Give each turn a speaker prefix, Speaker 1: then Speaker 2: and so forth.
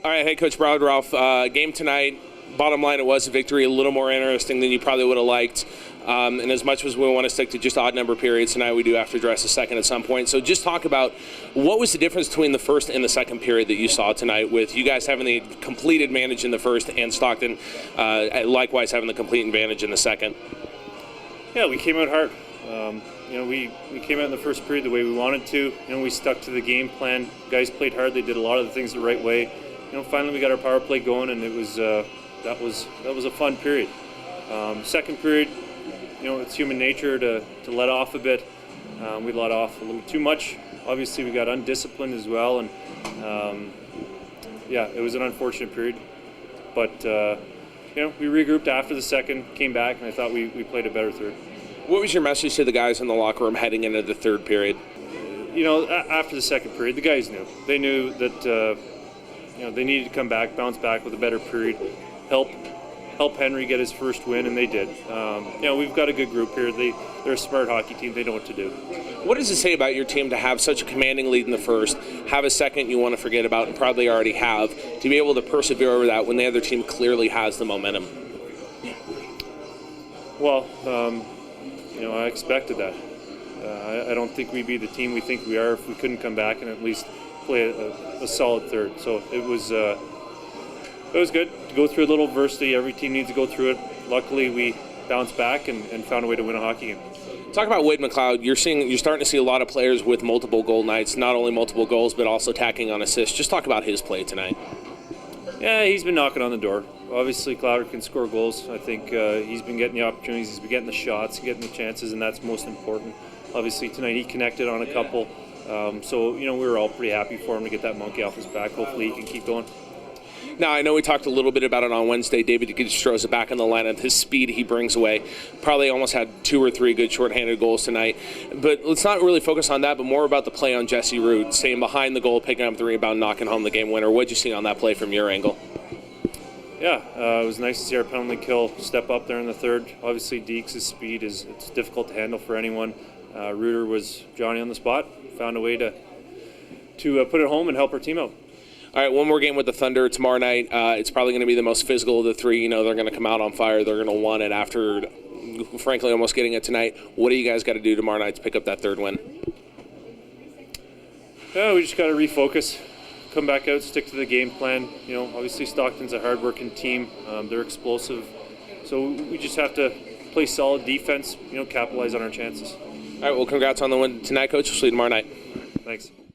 Speaker 1: All right, hey, Coach Ralph. Game tonight, bottom line, it was a victory, a little more interesting than you probably would have liked. And as much as we want to stick to just odd number periods tonight, we do have to address the second at some point. So just talk about what was the difference between the first and the second period that you saw tonight, with you guys having the complete advantage in the first and Stockton likewise having the complete advantage in the second.
Speaker 2: Yeah, we came out hard. We came out in the first period the way we wanted to. We stuck to the game plan. Guys played hard. They did a lot of the things the right way. Finally we got our power play going, and it was that was a fun period. Second period, it's human nature to let off a bit. We let off a little too much. Obviously, we got undisciplined as well, and it was an unfortunate period. But we regrouped after the second, came back, and I thought we played a better third.
Speaker 1: What was your message to the guys in the locker room heading into the third period?
Speaker 2: After the second period, the guys knew. They knew that they needed to come back, bounce back with a better period, help Henry get his first win, and they did. We've got a good group here. They're a smart hockey team. They know what to do.
Speaker 1: What does it say about your team to have such a commanding lead in the first, have a second you want to forget about and probably already have, to be able to persevere over that when the other team clearly has the momentum?
Speaker 2: Well, I expected that. I don't think we'd be the team we think we are if we couldn't come back and at least play a solid third. So it was good to go through a little adversity. Every team needs to go through it. Luckily, we bounced back and found a way to win a hockey game.
Speaker 1: Talk about Wade McLeod. You're starting to see a lot of players with multiple goal nights, not only multiple goals, but also tacking on assists. Just talk about his play tonight.
Speaker 2: Yeah, he's been knocking on the door. Obviously, Clowder can score goals. I think he's been getting the opportunities, he's been getting the shots, getting the chances, and that's most important. Obviously, tonight he connected on a couple. We were all pretty happy for him to get that monkey off his back. Hopefully he can keep going.
Speaker 1: Now, I know we talked a little bit about it on Wednesday. David DeCastro back in the lineup. His speed he brings away. Probably almost had 2 or 3 good shorthanded goals tonight. But let's not really focus on that, but more about the play on Jesse Root, staying behind the goal, picking up the rebound, knocking home the game winner. What did you see on that play from your angle?
Speaker 2: Yeah, it was nice to see our penalty kill step up there in the third. Obviously, Deeks' speed it's difficult to handle for anyone. Reuter was Johnny on the spot, found a way to put it home and help our team out.
Speaker 1: All right, one more game with the Thunder tomorrow night. It's probably going to be the most physical of the three. They're going to come out on fire. They're going to want it after, frankly, almost getting it tonight. What do you guys got to do tomorrow night to pick up that third win?
Speaker 2: We just got to refocus, come back out, stick to the game plan. Obviously Stockton's a hard-working team. They're explosive. So we just have to play solid defense, capitalize on our chances.
Speaker 1: All right, well, congrats on the win tonight, Coach. We'll see you tomorrow night.
Speaker 2: Thanks.